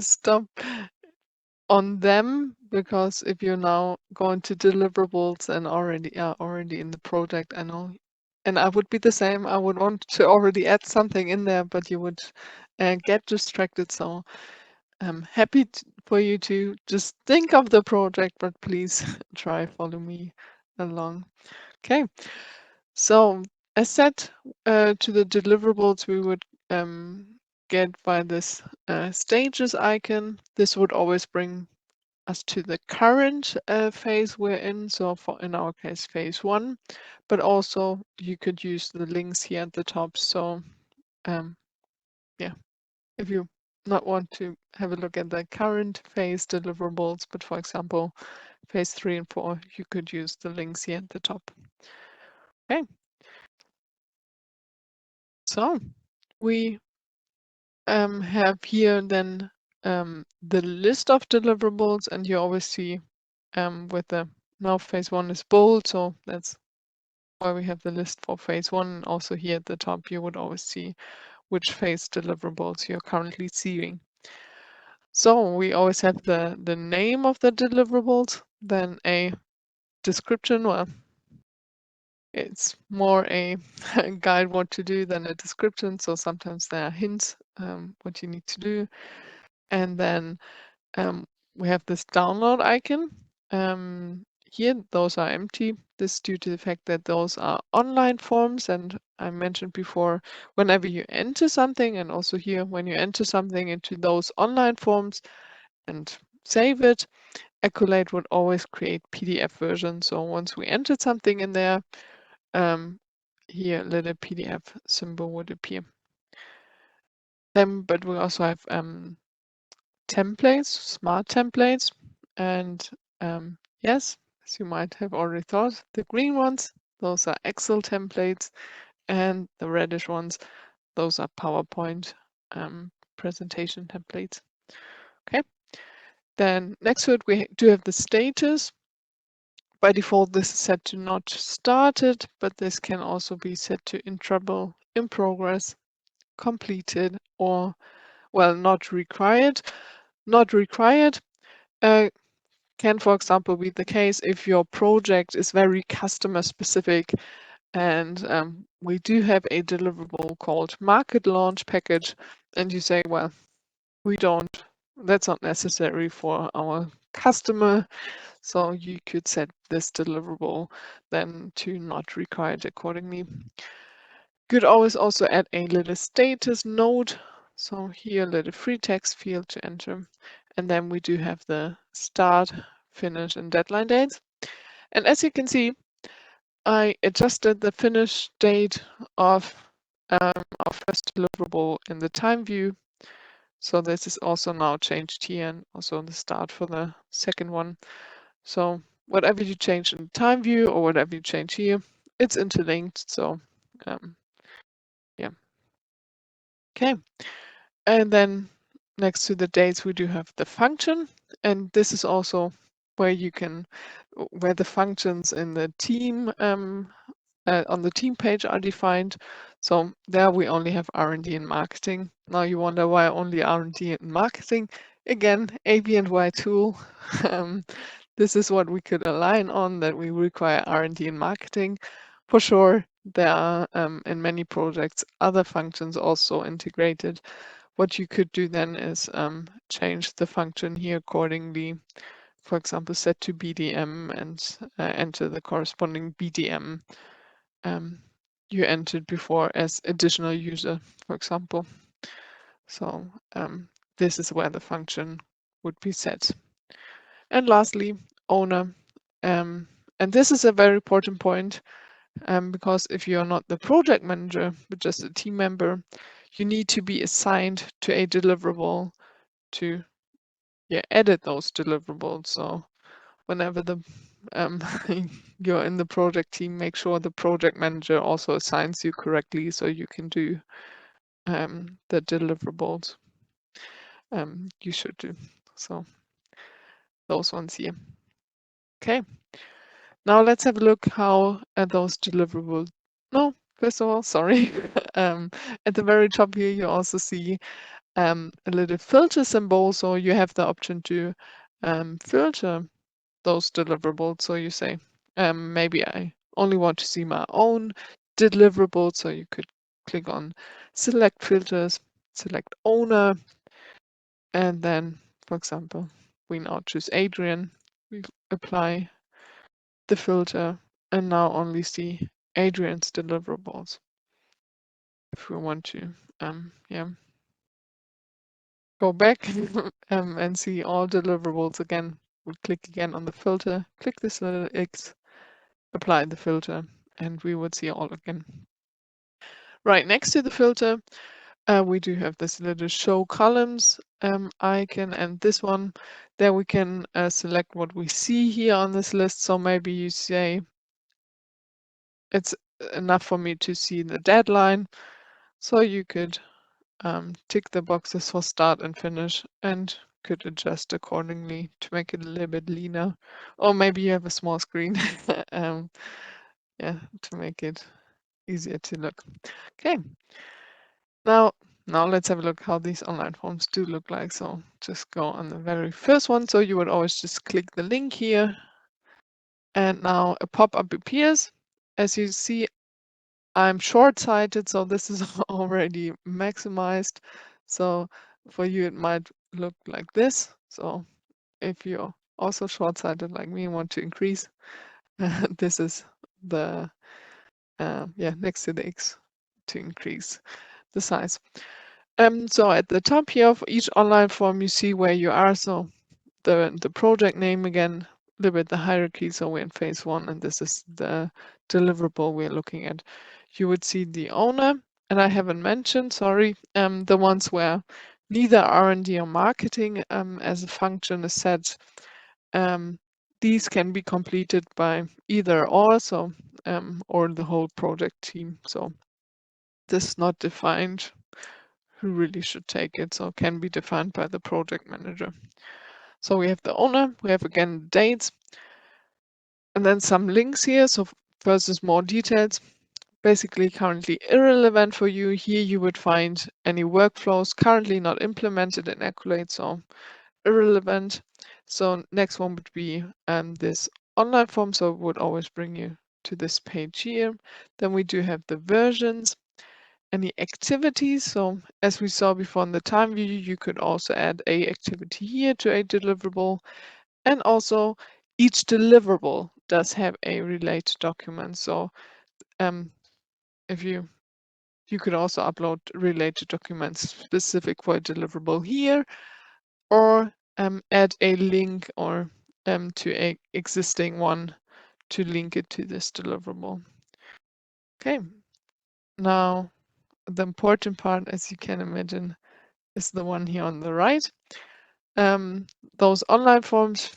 stop on them, because if you're now going to deliverables and already in the project, I know, and I would be the same. I would want to already add something in there, but you would get distracted. So I'm happy for you to just think of the project, but please try follow me along. Okay, so as said, to the deliverables we would get by this stages icon. This would always bring us to the current phase we're in. So for in our case, phase 1, but also you could use the links here at the top. So yeah, if you not want to have a look at the current phase deliverables, but for example, phase 3 and 4, you could use the links here at the top. Okay. So we have here then the list of deliverables, and you always see with the now phase 1 is bold, so that's why we have the list for phase 1. Also here at the top, you would always see which phase deliverables you're currently seeing. So we always have the name of the deliverables, then a description. Well, it's more a guide what to do than a description. So sometimes there are hints what you need to do. And then we have this download icon. Here, those are empty. This is due to the fact that those are online forms. And I mentioned before, whenever you enter something, and also here, when you enter something into those online forms and save it, Accolade would always create PDF versions. So once we entered something in there, here a little PDF symbol would appear. Then, but we also have templates, smart templates, and yes, as you might have already thought, the green ones, those are Excel templates, and the reddish ones, those are PowerPoint presentation templates. Okay. Then next to it, we do have the status. By default, this is set to not started, but this can also be set to in trouble, in progress, completed, or, well, not required. Not required can, for example, be the case if your project is very customer specific, and we do have a deliverable called market launch package, and you say, well, that's not necessary for our customer. So you could set this deliverable then to not required accordingly. Could always also add a little status note. So here a little free text field to enter. And then we do have the start, finish, and deadline dates. And as you can see, I adjusted the finish date of our first deliverable in the time view. So this is also now changed here, and also the start for the second one. So whatever you change in the time view or whatever you change here, it's interlinked. So yeah. Okay. And then next to the dates, we do have the function. And this is also where where the functions in the team on the team page are defined. So there we only have R&D and marketing. Now you wonder why only R&D and marketing. Again, A, B, and Y tool. This is what we could align on, that we require R&D and marketing. For sure, there are in many projects other functions also integrated. What you could do then is change the function here accordingly. For example, set to BDM and enter the corresponding BDM you entered before as additional user, for example. So this is where the function would be set. And lastly, owner. And this is a very important point because if you're not the project manager, but just a team member, you need to be assigned to a deliverable to edit those deliverables. So whenever you're in the project team, make sure the project manager also assigns you correctly so you can do the deliverables you should do. So those ones here. Okay. Now let's have a look how those deliverables. No, first of all, sorry. At the very top here, you also see a little filter symbol, so you have the option to filter those deliverables. So you say, maybe I only want to see my own deliverable, so you could click on select filters, select owner, and then, for example, we now choose Adrian. We apply the filter and now only see Adrian's deliverables. If we want to, yeah, go back and see all deliverables again, we click again on the filter, click this little X, apply the filter, and we would see all again. Right next to the filter, we do have this little show columns icon, and this one, there we can select what we see here on this list. So maybe you say it's enough for me to see the deadline. So you could tick the boxes for start and finish and could adjust accordingly to make it a little bit leaner. Or maybe you have a small screen, yeah, to make it easier to look. Okay. Now let's have a look how these online forms do look like. So just go on the very first one. So you would always just click the link here. And now a pop-up appears. As you see, I'm short-sighted, so this is already maximized. So for you, it might look like this. So if you're also short-sighted like me and want to increase, this is the, yeah, next to the X to increase the size. So at the top here of each online form, you see where you are. So the project name again, a little bit the hierarchy. So we're in phase 1, and this is the deliverable we're looking at. You would see the owner, and I haven't mentioned, sorry, the ones where neither R&D or marketing as a function is set. These can be completed by either or, so or the whole project team. So this is not defined who really should take it, so can be defined by the project manager. So we have the owner, we have again dates, and then some links here. So first is more details. Basically currently irrelevant for you. Here you would find any workflows currently not implemented in Accolade, so irrelevant. So next one would be this online form, so it would always bring you to this page here. Then we do have the versions, any activities. So as we saw before in the time view, you could also add a activity here to a deliverable. And also each deliverable does have a related document. So if you could also upload related documents specific for a deliverable here, or add a link or to a existing one to link it to this deliverable. Okay, now the important part, as you can imagine, is the one here on the right. Those online forms,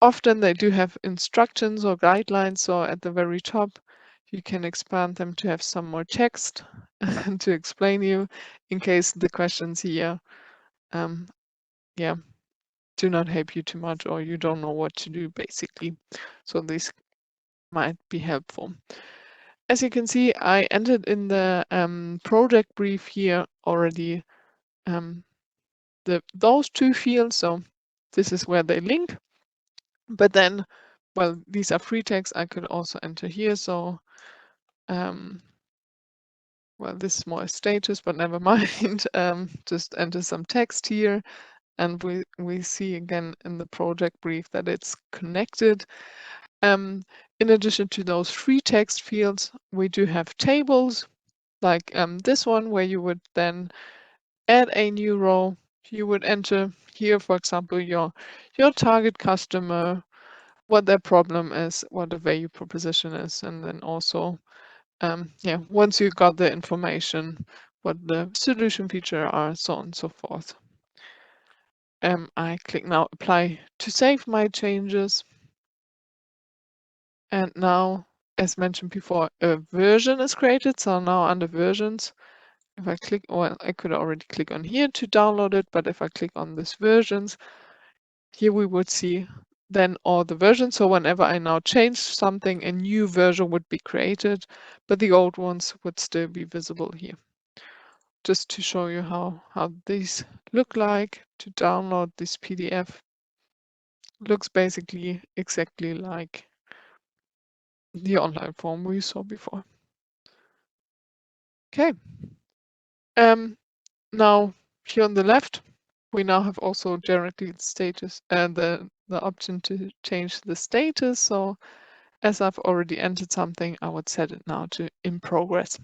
often they do have instructions or guidelines, so at the very top you can expand them to have some more text to explain you in case the questions here yeah, do not help you too much or you don't know what to do basically. So this might be helpful. As you can see, I entered in the project brief here already those two fields, so this is where they link. But then, well, these are free text. I could also enter here. So, well, this is more a status, but never mind. Just enter some text here, and we see again in the project brief that it's connected. In addition to those free text fields, we do have tables like this one, where you would then add a new row. You would enter here, for example, your target customer, what their problem is, what the value proposition is, and then also, yeah, once you got the information, what the solution feature are, so on and so forth. I click now apply to save my changes. And now, as mentioned before, a version is created. So now under versions, if I click, well, I could already click on here to download it, but if I click on this versions, here we would see then all the versions. So whenever I now change something, a new version would be created, but the old ones would still be visible here. just to show you how these look like to download this PDF. Looks basically exactly like the online form we saw before. Okay. Now here on the left, we now have also directly the status and the option to change the status. So as I've already entered something, I would set it now to in progress.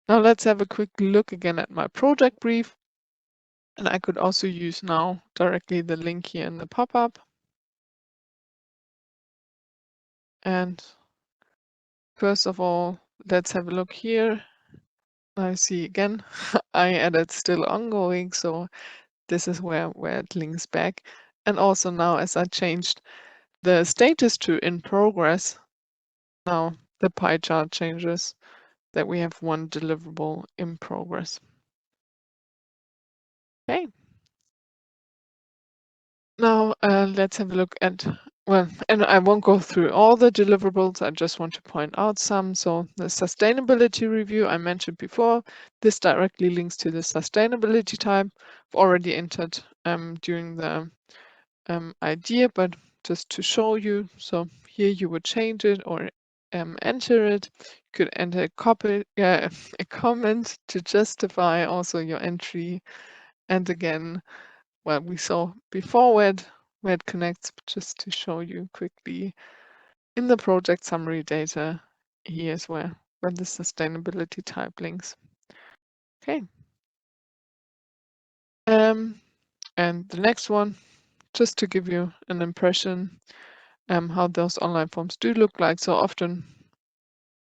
Now let's have a quick look again at my project brief. And I could also use now directly the link here in the pop-up. And first of all, let's have a look here. I see again, I added still ongoing, so this is where it links back. And also now as I changed the status to in progress, now the pie chart changes that we have one deliverable in progress. Okay. Now let's have a look at, well, and I won't go through all the deliverables, I just want to point out some. So the sustainability review I mentioned before, this directly links to the sustainability type. I've already entered during the idea, but just to show you. So here you would change it or enter it. You could enter a copy, a comment to justify also your entry. And again, well, we saw before where it connects, just to show you quickly. In the project summary data, here's where the sustainability type links. Okay. And the next one, just to give you an impression how those online forms do look like. So often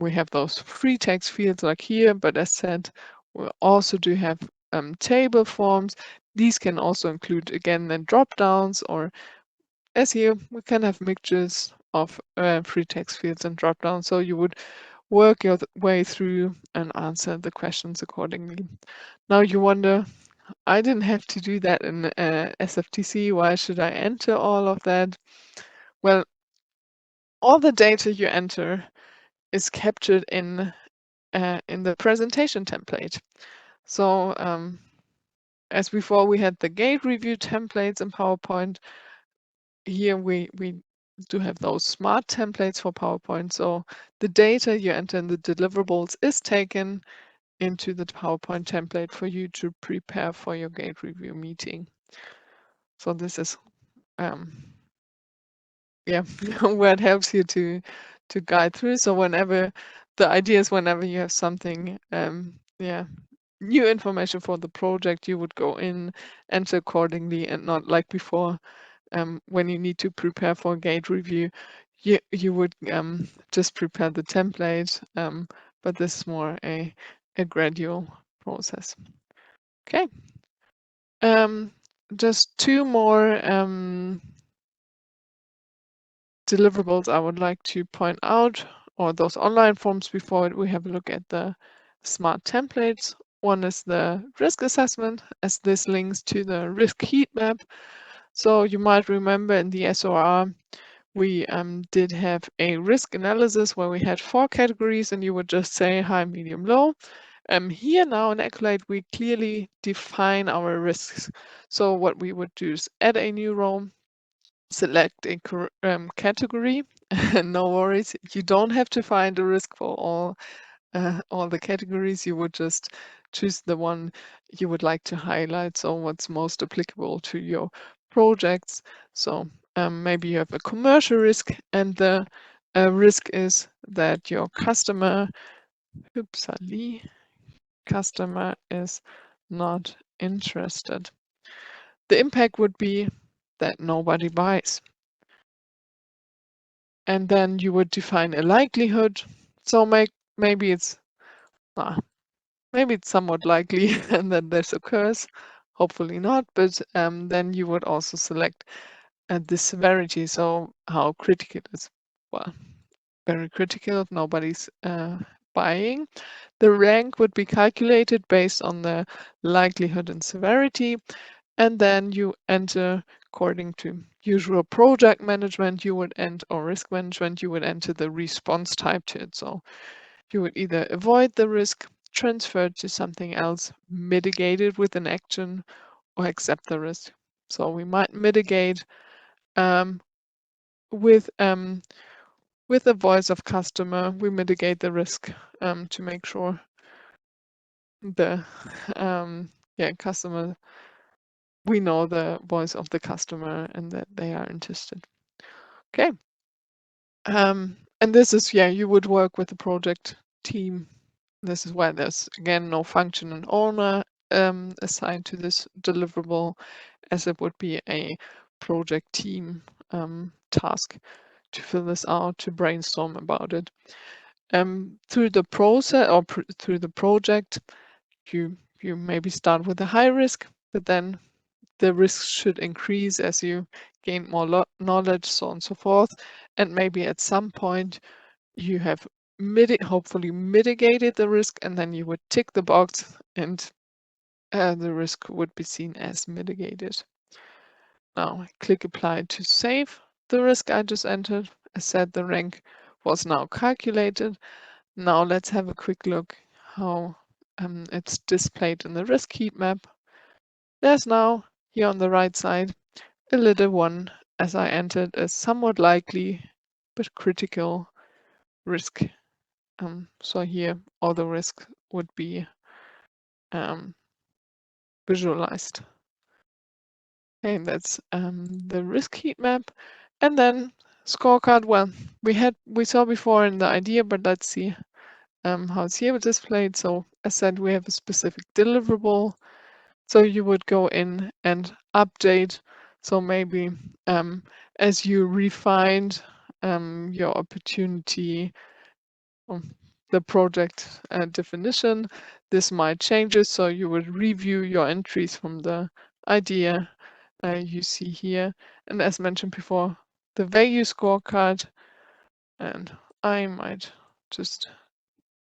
we have those free text fields like here, but as said, we also do have table forms. These can also include, again, then drop downs, or as here, we can have mixtures of free text fields and drop downs. So you would work your way through and answer the questions accordingly. Now you wonder, I didn't have to do that in SFTC. Why should I enter all of that? Well, all the data you enter is captured in the presentation template. So as before, we had the gate review templates in PowerPoint. Here we do have those smart templates for PowerPoint. So the data you enter in the deliverables is taken into the PowerPoint template for you to prepare for your gate review meeting. So this is yeah, where it helps you to guide through. So whenever the idea is whenever you have something new information for the project, you would go in, enter accordingly, and not like before, when you need to prepare for a gate review, you would just prepare the template, but this is more a gradual process. Okay. Just two more deliverables I would like to point out, or those online forms before we have a look at the smart templates. One is the risk assessment, as this links to the risk heat map. So you might remember in the SOR, we did have a risk analysis where we had 4 categories, and you would just say high, medium, low. Here now in Accolade, we clearly define our risks. So what we would do is add a new row, select a category. No worries, you don't have to find a risk for all the categories. You would just choose the one you would like to highlight, so what's most applicable to your projects. So maybe you have a commercial risk, and the risk is that your customer is not interested. The impact would be that nobody buys. And then you would define a likelihood. So maybe it's somewhat likely and that this occurs. Hopefully not, but then you would also select the severity. So how critical it is. Well, very critical. Nobody's buying. The rank would be calculated based on the likelihood and severity, and then you enter according to usual project management. You would enter, or risk management, you would enter the response type to it. So you would either avoid the risk transfer to something else, mitigate it with an action, or accept the risk. So we might mitigate um, with the voice of customer. We mitigate the risk to make sure the customer, we know the voice of the customer and that they are interested. Okay. And this is, you would work with the project team. This is why there's, again, no function and owner assigned to this deliverable, as it would be a project team task to fill this out, to brainstorm about it. Through the process or through the project, you maybe start with a high risk, but then the risks should increase as you gain more knowledge, so on and so forth. And maybe at some point you have hopefully mitigated the risk, and then you would tick the box and the risk would be seen as mitigated. Now I click apply to save the risk I just entered. As said, the rank was now calculated. Now let's have a quick look how it's displayed in the risk heat map. There's now, here on the right side, a little one as I entered a somewhat likely but critical risk. So here all the risks would be visualized. Okay, that's the risk heat map. And then scorecard, well, we saw before in the idea, but let's see how it's here displayed. So as said, we have a specific deliverable. So you would go in and update. So maybe as you refined your opportunity, the project definition, this might change it. So you would review your entries from the idea you see here. And as mentioned before, the value scorecard. And I might just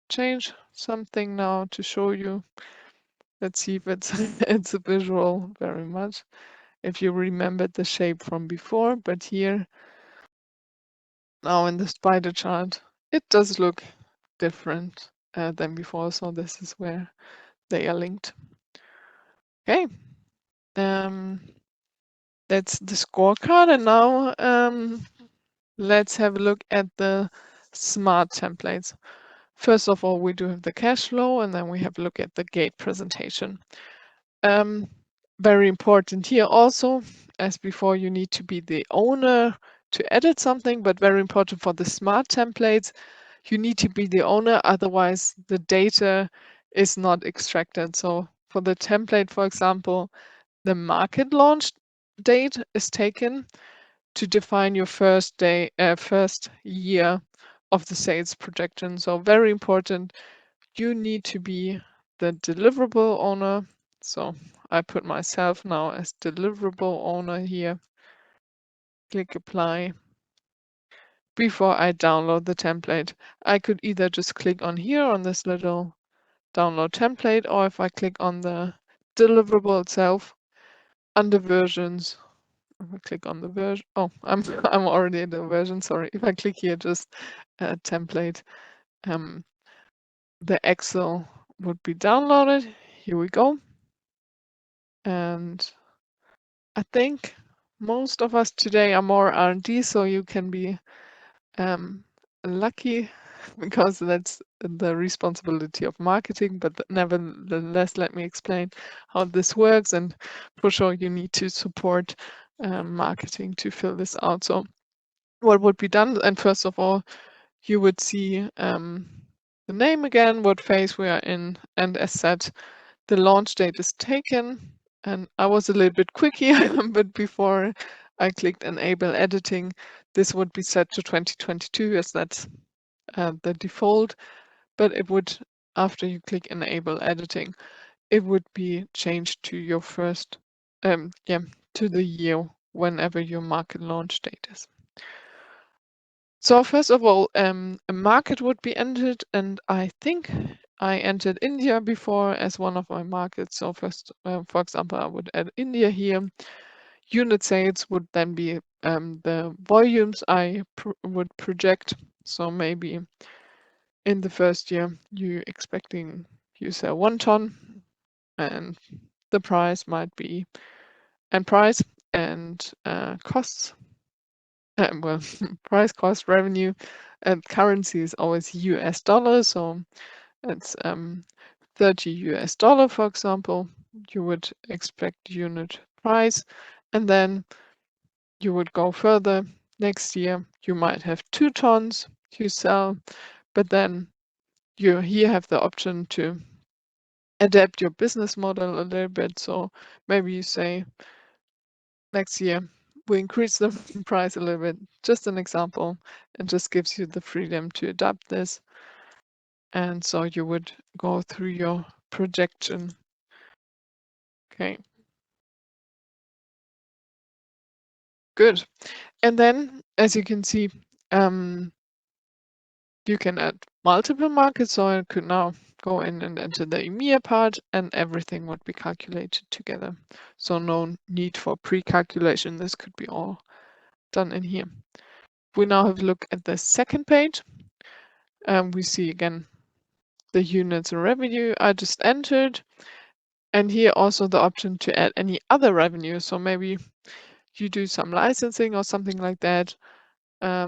change something now to show you. Let's see if it's it's a visual very much. If you remembered the shape from before, but here now in the spider chart, it does look different than before. So this is where they are linked. Okay, that's the scorecard, and now let's have a look at the smart templates. First of all, we do have the cash flow, and then we have a look at the gate presentation. Very important here also, as before, you need to be the owner to edit something, but very important for the smart templates, you need to be the owner, otherwise the data is not extracted. So for the template, for example, the market launch date is taken to define your first year of the sales projection. So very important, you need to be the deliverable owner. So I put myself now as deliverable owner here. Click apply. Before I download the template, I could either just click on here on this little download template, or if I click on the deliverable itself under versions, if I click on the version, I'm already in the version, sorry. If I click here, just template, the Excel would be downloaded. Here we go. And I think most of us today are more R&D, so you can be lucky because that's the responsibility of marketing. But nevertheless, let me explain how this works. And for sure, you need to support marketing to fill this out. So what would be done? And first of all, you would see the name again, what phase we are in. And as said, the launch date is taken. And I was a little bit quick here, but before I clicked enable editing, this would be set to 2022 as that's the default. But it would, after you click enable editing, it would be changed to your first, to the year whenever your market launch date is. So first of all, a market would be entered, and I think I entered India before as one of my markets. So first, for example, I would add India here. Unit sales would then be the volumes I would project. So maybe in the first year, you're expecting you sell 1 ton, and the price might be, and price and costs, well, price, cost, revenue, and currency is always US dollars. So it's $30, for example. You would expect unit price, and then you would go further. Next year, you might have 2 tons to sell, but then you here have the option to adapt your business model a little bit. So maybe you say next year we increase the price a little bit, just an example, and just gives you the freedom to adapt this. And so you would go through your projection. Okay. Good. And then, as you can see, you can add multiple markets. So I could now go in and enter the EMEA part, and everything would be calculated together. So no need for pre-calculation. This could be all done in here. We now have a look at the second page. We see again the units and revenue I just entered. And here also the option to add any other revenue. So maybe you do some licensing or something like that. Yeah,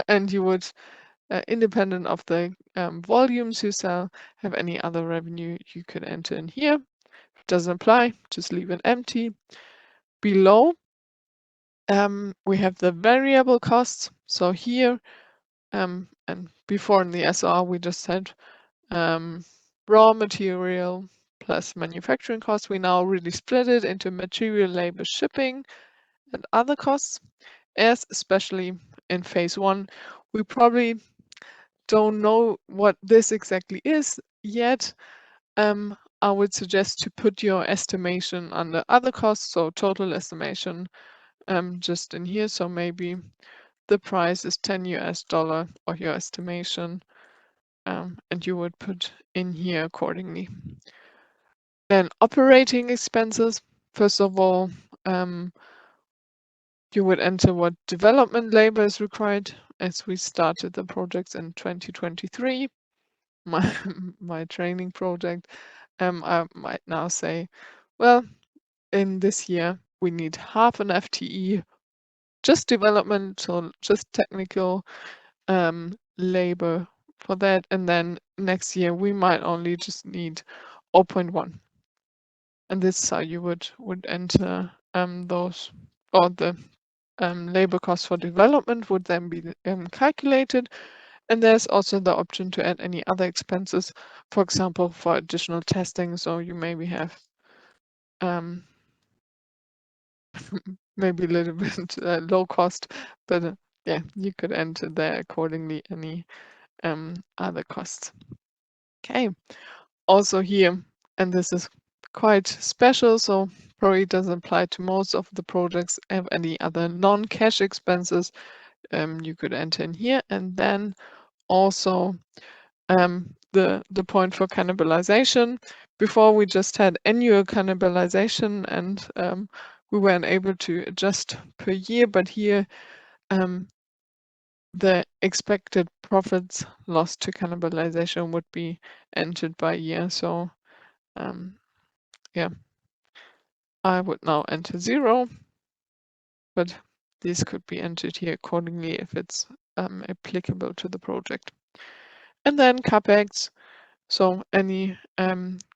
and you would, independent of the volumes you sell, have any other revenue you could enter in here. If it doesn't apply, just leave it empty. Below, we have the variable costs. So here, and before in the SR, we just had raw material plus manufacturing costs. We now really split it into material, labor, shipping, and other costs, as especially in phase 1, we probably don't know what this exactly is yet. I would suggest to put your estimation under other costs, so total estimation, just in here. So maybe the price is $10 or your estimation, and you would put in here accordingly. Then operating expenses. First of all, you would enter what development labor is required, as we started the projects in 2023. My training project. I might now say, well, in this year we need half an FTE, just development, so just technical labor for that, and then next year we might only just need 0.1. And this is how you would enter those, or the labor costs for development would then be calculated. And there's also the option to add any other expenses, for example, for additional testing. So you maybe have maybe a little bit low cost, but yeah, you could enter there accordingly any other costs. Okay, also here, and this is quite special, so probably doesn't apply to most of the projects, have any other non-cash expenses, you could enter in here. And then also the point for cannibalization. Before we just had annual cannibalization, and we weren't able to adjust per year, but here the expected profits lost to cannibalization would be entered by year. So yeah, I would now enter 0, but these could be entered here accordingly if it's applicable to the project. And then CapEx. So any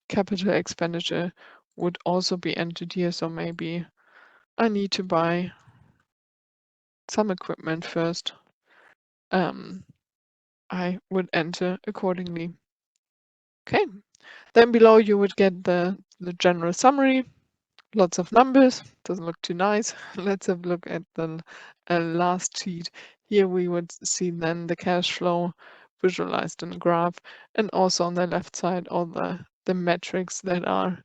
capital expenditure would also be entered here. So maybe I need to buy some equipment first. I would enter accordingly. Okay, then below you would get the general summary. Lots of numbers, doesn't look too nice. Let's have a look at the last sheet. Here we would see then the cash flow visualized in a graph, and also on the left side all the metrics that are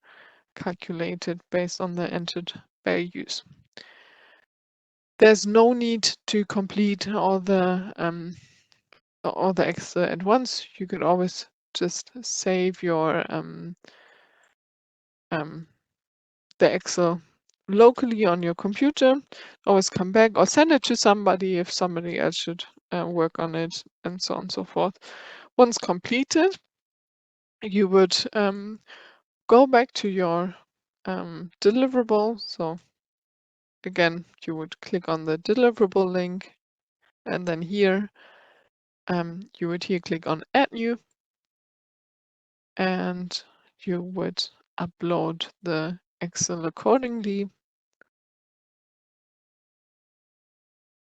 calculated based on the entered values. There's no need to complete all the Excel at once. You could always just save your the Excel locally on your computer, always come back or send it to somebody if somebody else should work on it, and so on and so forth. Once completed, you would go back to your deliverable. So again, you would click on the deliverable link, and then here you would click on Add New, and you would upload the Excel accordingly.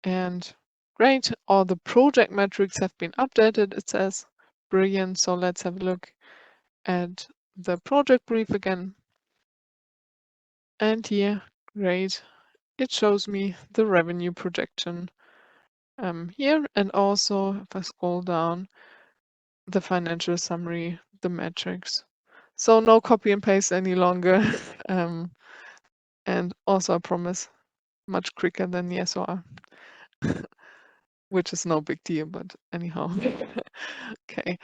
And great, all the project metrics have been updated, it says. Brilliant. So let's have a look at the project brief again. And here, great, it shows me the revenue projection here, and also if I scroll down, the financial summary, the metrics. So no copy and paste any longer. And also I promise much quicker than the SOR, which is no big deal, but anyhow. Okay,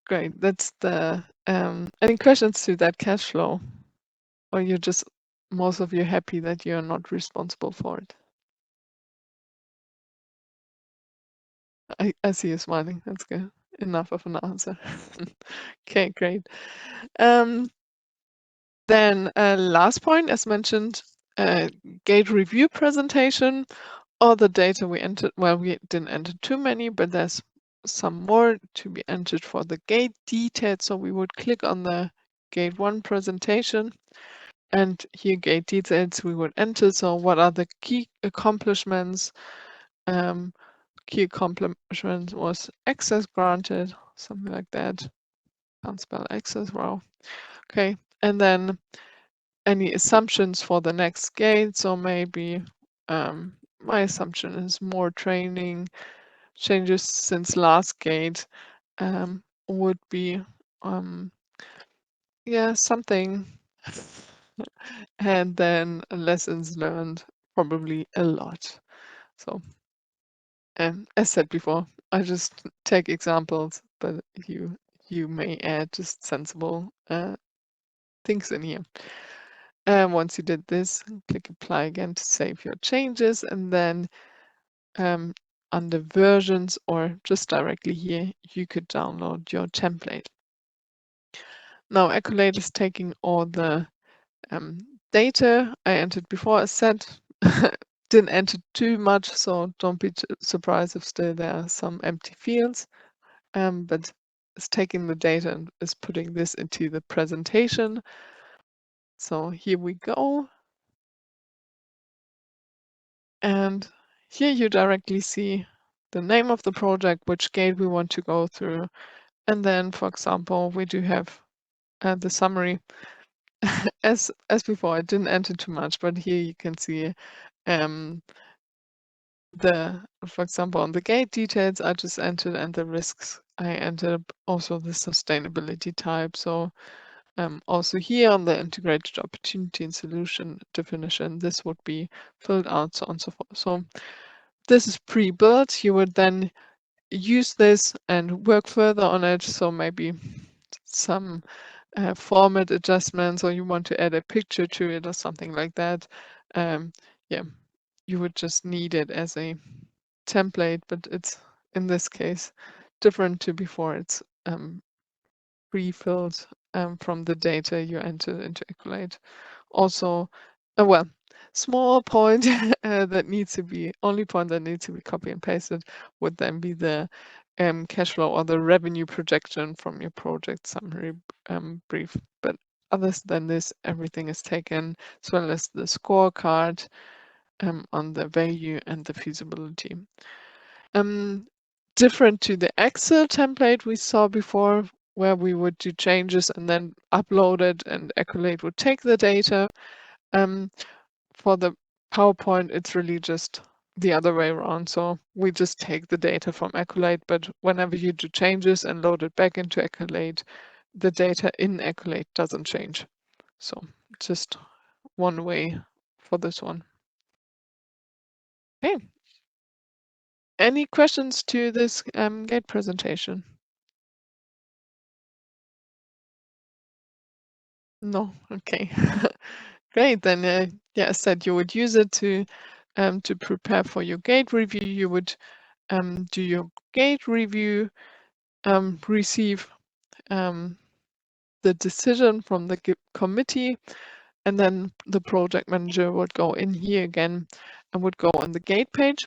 great. That's the any questions to that cash flow? Or you're just most of you happy that you're not responsible for it? I see you smiling. That's good. Enough of an answer. Okay, great. Then last point, as mentioned, gate review presentation. All the data we entered, well, we didn't enter too many, but there's some more to be entered for the gate details. So we would click on the gate 1 presentation, and here gate details we would enter. So what are the key accomplishments? Key accomplishment was access granted, something like that. Can't spell access, wow. Okay, and then any assumptions for the next gate. So maybe my assumption is more training, changes since last gate would be yeah, something. And then lessons learned, probably a lot. So as said before, I just take examples, but you may add just sensible things in here. And once you did this, click apply again to save your changes, and then under versions or just directly here, you could download your template. Now Accolade is taking all the data I entered before. As said, didn't enter too much, so don't be surprised if still there are some empty fields. But it's taking the data and is putting this into the presentation. So here we go. And here you directly see the name of the project, which gate we want to go through. And then, for example, we do have the summary. As before, I didn't enter too much, but here you can see for example, on the gate details I just entered, and the risks I entered, also the sustainability type. So also here on the integrated opportunity and solution definition, this would be filled out, so on and so forth. So this is pre-built. You would then use this and work further on it. So maybe some format adjustments, or you want to add a picture to it or something like that. Yeah, you would just need it as a template, but it's in this case different to before. It's pre-filled from the data you entered into Accolade. Also, well, small point that needs to be, only point that needs to be copy and pasted would then be the cash flow or the revenue projection from your project summary brief. But other than this, everything is taken, as well as the scorecard on the value and the feasibility. Different to the Excel template we saw before, where we would do changes and then upload it, and Accolade would take the data. For the PowerPoint, it's really just the other way around. So we just take the data from Accolade, but whenever you do changes and load it back into Accolade, the data in Accolade doesn't change. So just one way for this one. Okay. Any questions to this gate presentation? No? Okay. Great. Then, yeah, as said, you would use it to prepare for your gate review. You would do your gate review receive the decision from the committee, and then the project manager would go in here again and would go on the gate page.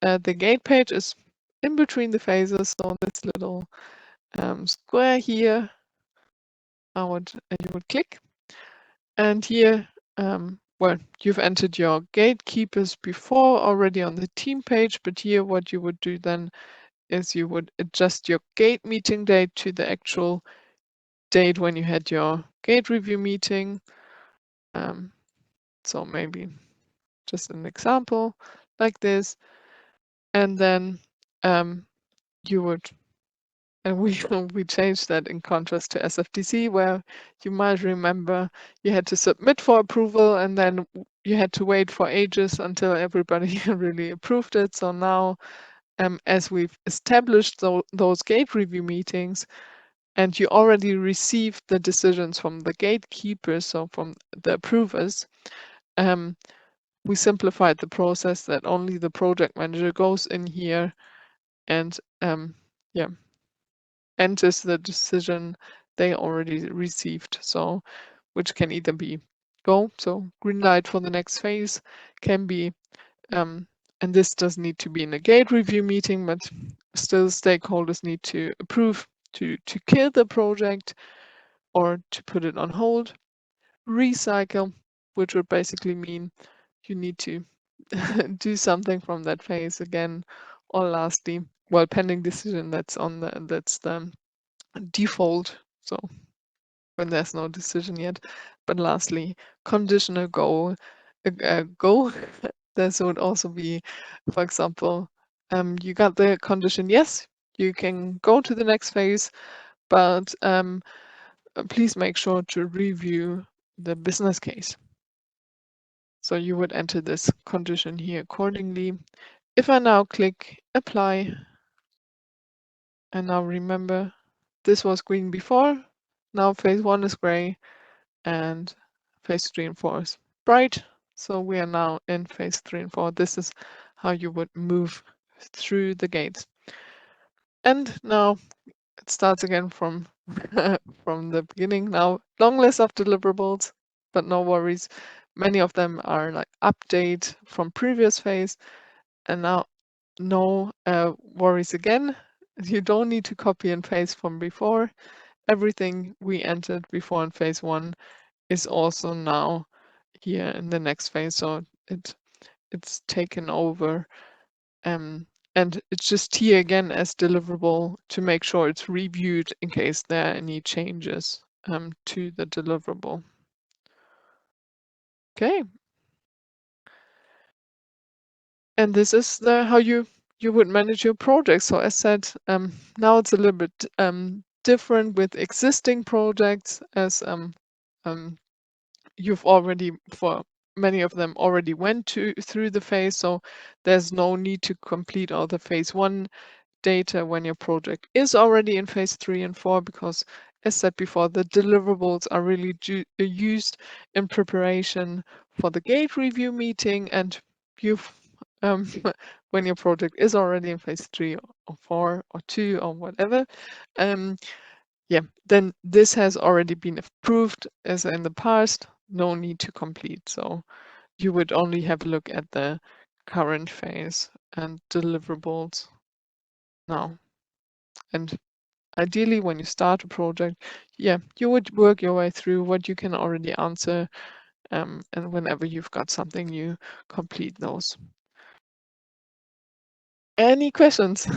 The gate page is in between the phases, so this little square here, you would click, and here, well, you've entered your gatekeepers before already on the team page, but here what you would do then is you would adjust your gate meeting date to the actual date when you had your gate review meeting. So maybe just an example like this, and then you would, and we we changed that in contrast to SFDC, where you might remember you had to submit for approval and then you had to wait for ages until everybody really approved it. So now, as we've established those gate review meetings, and you already received the decisions from the gatekeepers, so from the approvers, we simplified the process that only the project manager goes in here and yeah, enters the decision they already received. So which can either be go, so green light for the next phase, can be and this doesn't need to be in a gate review meeting, but still stakeholders need to approve to kill the project or to put it on hold. Recycle, which would basically mean you need to do something from that phase again. Or lastly, well, pending decision, that's the default. So when there's no decision yet. But lastly, conditional go. Go. This would also be, for example, you got the condition yes, you can go to the next phase, but please make sure to review the business case. So you would enter this condition here accordingly. If I now click apply, and now remember this was green before, now phase 1 is gray and phase 3 and 4 is bright. So we are now in phase 3 and 4. This is how you would move through the gates. And now it starts again from from the beginning. Now, long list of deliverables, but no worries. Many of them are like update from previous phase, and now no worries again. You don't need to copy and paste from before. Everything we entered before in phase 1 is also now here in the next phase. So it's taken over. And it's just here again as deliverable to make sure it's reviewed in case there are any changes to the deliverable. Okay. And this is how you would manage your project. So as said, now it's a little bit different with existing projects, as you've already, for many of them, already went through the phase. So there's no need to complete all the phase 1 data when your project is already in phase 3 and 4, because as said before, the deliverables are really used in preparation for the gate review meeting, and you've when your project is already in phase 3 or 4 or 2 or whatever, yeah, then this has already been approved as in the past, no need to complete. So you would only have a look at the current phase and deliverables now. And ideally, when you start a project, yeah, you would work your way through what you can already answer, and whenever you've got something new, complete those. Any questions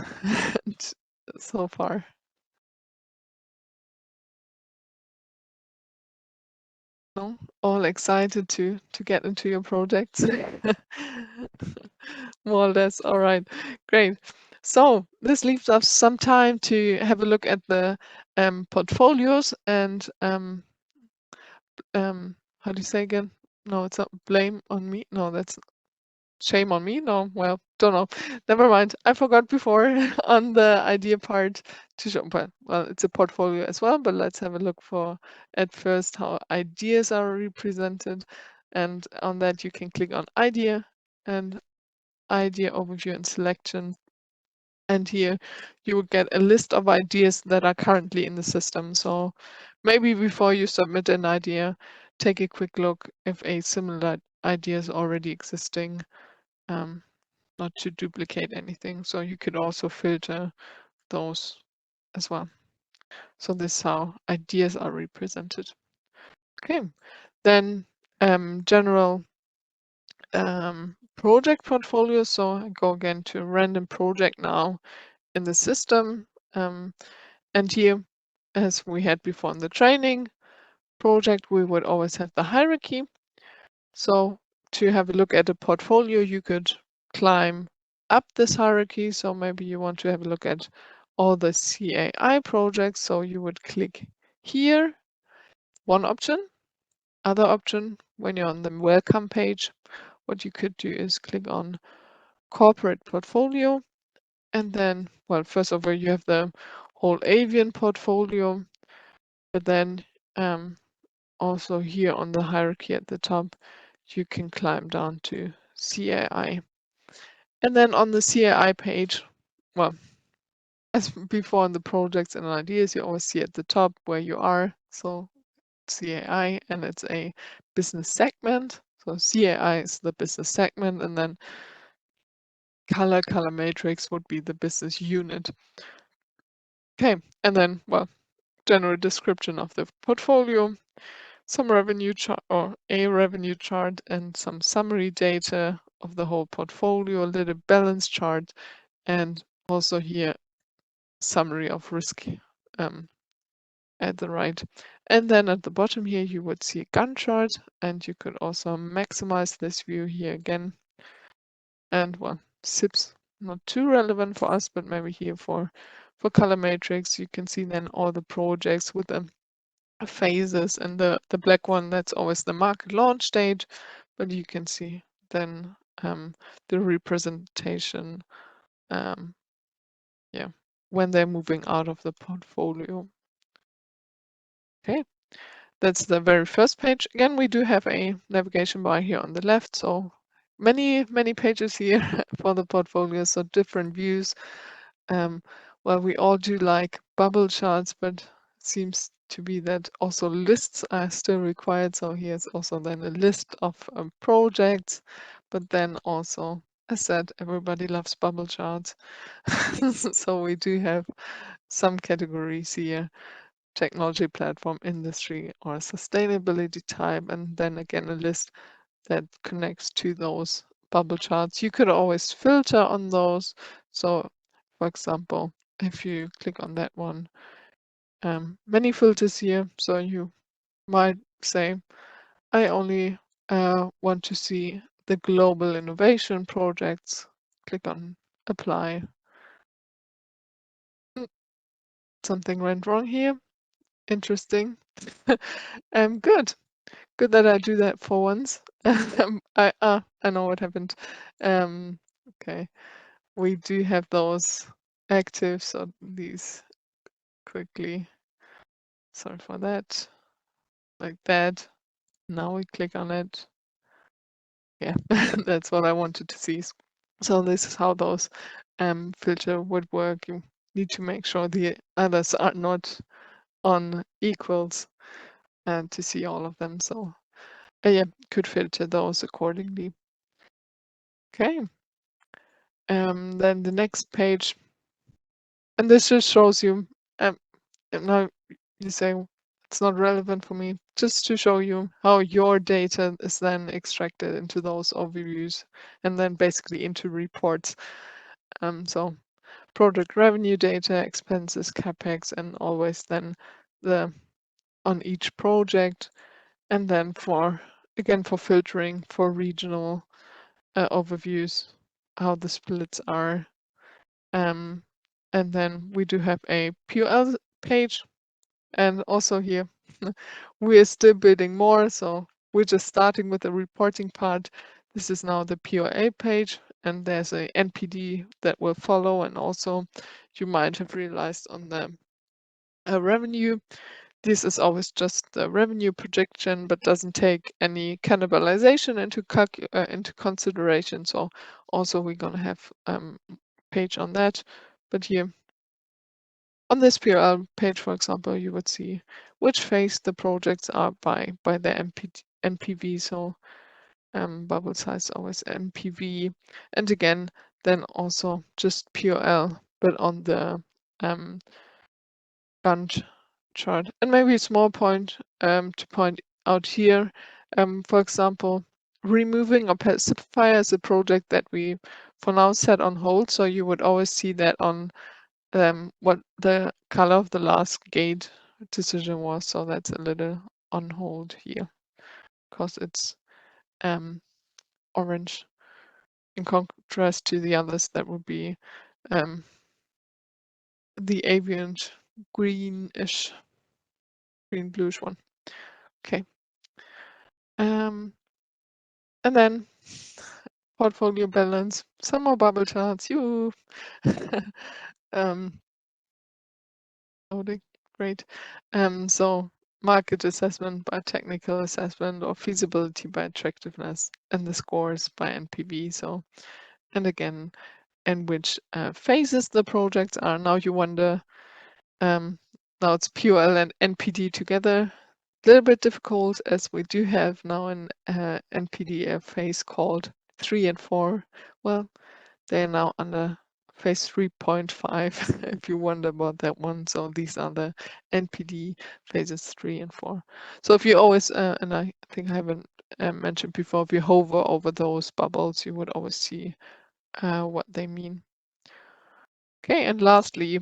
so far? No? All excited to get into your projects? More or less. All right, great. So this leaves us some time to have a look at the portfolios and how do you say again? No, it's not blame on me. No, that's shame on me. No, well, don't know. Never mind. I forgot before on the idea part to show, but well, it's a portfolio as well. But let's have a look for at first how ideas are represented, and on that you can click on idea and idea overview and selection. And here you will get a list of ideas that are currently in the system. So maybe before you submit an idea, take a quick look if a similar idea is already existing, not to duplicate anything. So you could also filter those as well. So this is how ideas are represented. Okay, then general project portfolio. So I go again to random project now in the system. And here, as we had before in the training project, we would always have the hierarchy. So to have a look at a portfolio, you could climb up this hierarchy. So maybe you want to have a look at all the CAI projects. So you would click here, one option. Other option, when you're on the welcome page, what you could do is click on corporate portfolio. And then, well, first of all, you have the whole avian portfolio, but then also here on the hierarchy at the top, you can climb down to CAI. And then on the CAI page, well, as before in the projects and ideas, you always see at the top where you are. So CAI, and it's a business segment. So CAI is the business segment, and then color matrix would be the business unit. Okay, and then, well, general description of the portfolio, some revenue chart or a revenue chart, and some summary data of the whole portfolio, a little balance chart, and also here summary of risk at the right. And then at the bottom here, you would see a Gantt chart, and you could also maximize this view here again. And well, SIPs not too relevant for us, but maybe here for color matrix, you can see then all the projects with the phases, and the black one, that's always the market launch date, but you can see then the representation, yeah, when they're moving out of the portfolio. Okay, that's the very first page. Again, we do have a navigation bar here on the left, so many pages here for the portfolio, so different views. Well, we all do like bubble charts, but it seems to be that also lists are still required. So here's also then a list of projects, but then also, as said, everybody loves bubble charts. So we do have some categories here: technology, platform, industry, or sustainability type, and then again a list that connects to those bubble charts. You could always filter on those. So for example, if you click on that one, many filters here. So you might say, I only want to see the global innovation projects. Click on apply. Something went wrong here. Interesting. Good. Good that I do that for once. I know what happened. Okay, we do have those active, so these quickly. Sorry for that. Like that. Now we click on it. Yeah, that's what I wanted to see. So this is how those filter would work. You need to make sure the others are not on equals and to see all of them. So yeah, could filter those accordingly. Okay. Then the next page, and this just shows you, now you say it's not relevant for me, just to show you how your data is then extracted into those overviews and then basically into reports. So project revenue data, expenses, capex, and always then the on each project, and then for filtering for regional overviews, how the splits are. And then we do have a POL page, and also here we're still building more, so we're just starting with the reporting part. This is now the POA page, and there's a NPD that will follow, and also you might have realized on the revenue, this is always just the revenue projection, but doesn't take any cannibalization into consideration. So also we're gonna have page on that But here on this PRL page, for example, you would see which phase the projects are by the NPV. So bubble size always NPV, and again, then also just PRL, but on the Gantt chart. And maybe a small point to point out here, for example, removing a pacifier is a project that we for now set on hold. So you would always see that on what the color of the last gate decision was. So that's a little on hold here because it's orange in contrast to the others that would be the avian greenish, green bluish one. Okay. And then portfolio balance, some more bubble charts. You loading, great. So market assessment by technical assessment or feasibility by attractiveness, and the scores by NPV. So, and again, in which phases the projects are. Now you wonder, now it's POL and NPD together. A little bit difficult as we do have now an NPD phase called 3 and 4. Well, they're now under phase 3.5 if you wonder about that one. So these are the NPD phases 3 and 4. So if you always, and I think I haven't mentioned before, if you hover over those bubbles, you would always see what they mean. Okay, and lastly,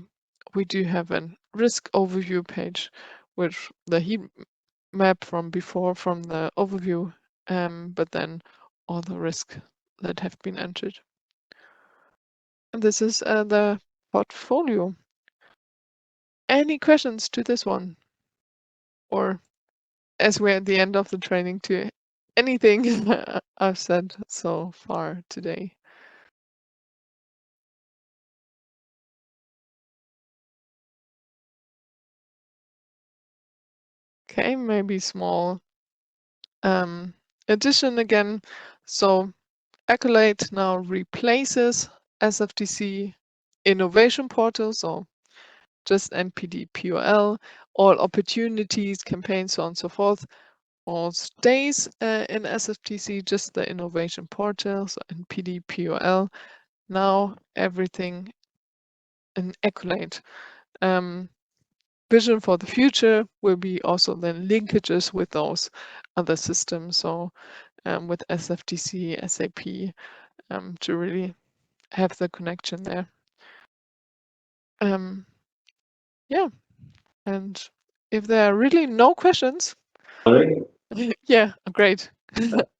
we do have a risk overview page, which the heat map from before from the overview, but then all the risks that have been entered. And this is the portfolio. Any questions to this one? Or as we're at the end of the training, to anything I've said so far today? Okay, maybe small addition again. So Accolade now replaces SFTC Innovation Portal, so just NPD POL, all opportunities, campaigns, so on and so forth, all stays in SFTC, just the Innovation Portal, so NPD POL. Now everything in Accolade. Vision for the future will be also then linkages with those other systems, so with SFTC, SAP, to really have the connection there. Yeah, and if there are really no questions, Sorry? yeah, great. You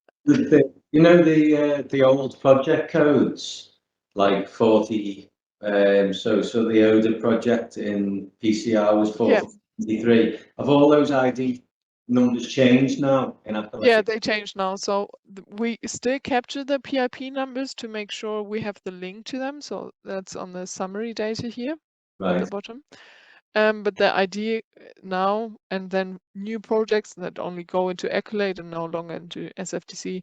know the old project codes, like 40. So the ODA project in PCR was Yeah, 4023. Have all those ID numbers changed now in yeah, Accolade? they changed now. So we still capture the PIP numbers to make sure we have the link to them. So that's on the summary data here at the Right. bottom. But the ID now, and then new projects that only go into Accolade and no longer into SFTC,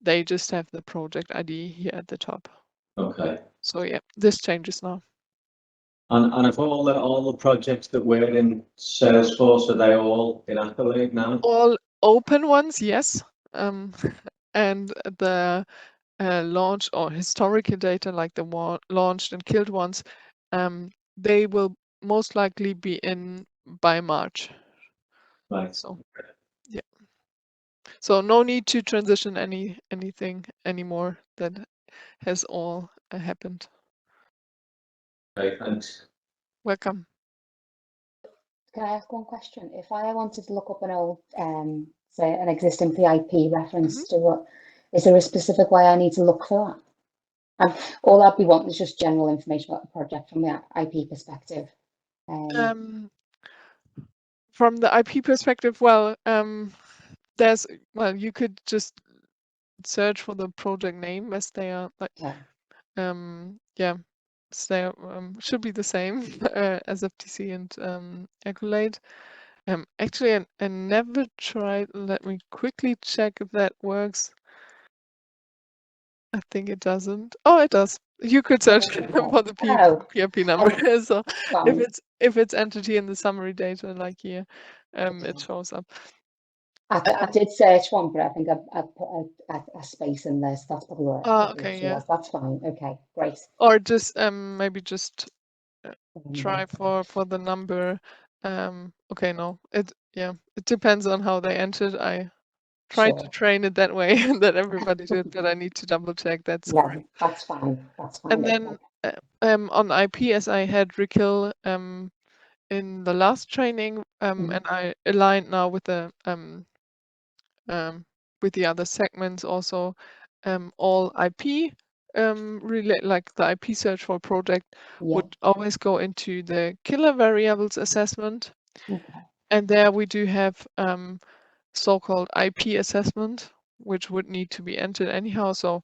they just have the project ID here at the top. Okay. So yeah, this changes now. And if all the projects that were in Salesforce, are they all in Accolade now? All open ones, yes. And the launch or historical data, like the launched and killed ones, they will most likely be in by March. Right. So yeah. So no need to transition anything anymore. That has all happened. Okay, thanks. Welcome. Can I ask one question? If I wanted to look up an old, say, an existing PIP reference to what, is there a specific way I need to look for that? All I'd be wanting is just general information about the project from the IP perspective. From the IP perspective, well, you could just search for the project name as they are like, yeah, they should be the same as FTC and Accolade. Actually, I never tried. Let me quickly check if that works. I think it doesn't. Oh, it does. You could search for the Oh, PRP number. So fine. if it's entered here in the summary data, like here, it shows up. I did search one, but I think I put a space in there, so that's probably what the Okay, issue yeah. was. That's fine. Okay, great. Or just maybe just try for the number. Okay, no, it depends on how they entered. I tried to Sure. train it that way that everybody did, but I need to double check that's Yeah, correct. that's fine. That's fine. And then on IP, as I had Rikil in the last training, and I aligned now with the other segments also, all IP relate, like the IP search for project would always go into the killer variables assessment. Okay. And there we do have so-called IP assessment, which would need to be entered anyhow. So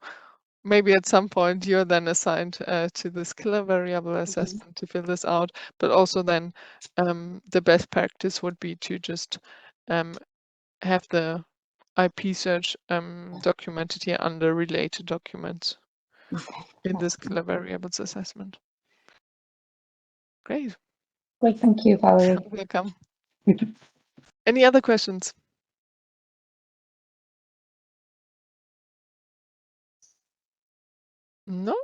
maybe at some point you're then assigned to this killer variable assessment to fill this out. But also then the best practice would be to just have the IP search documented here under related documents in this killer variables assessment. Great. Great, thank you, Valerie. Welcome. Any other questions? No?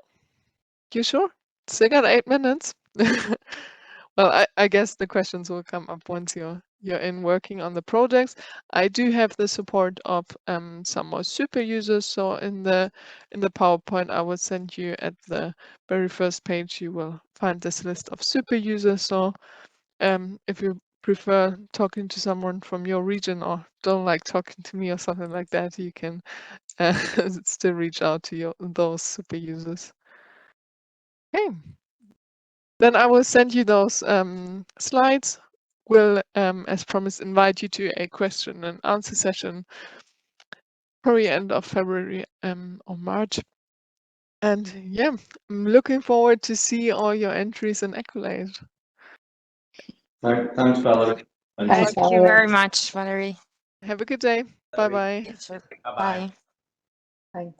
You sure? Still got 8 minutes. Well, I guess the questions will come up once you're in working on the projects. I do have the support of some more super users. So in the PowerPoint, I will send you at the very first page, you will find this list of super users. So if you prefer talking to someone from your region or don't like talking to me or something like that, you can still reach out to those super users. Okay. Then I will send you those slides. Will, as promised, invite you to a question and answer session probably end of February or March. And yeah, I'm looking forward to see all your entries in Accolade. Thanks, Valerie. Thanks, Thank you Valerie. very much, Valerie. Have a good day. Bye-bye. Bye. Thanks.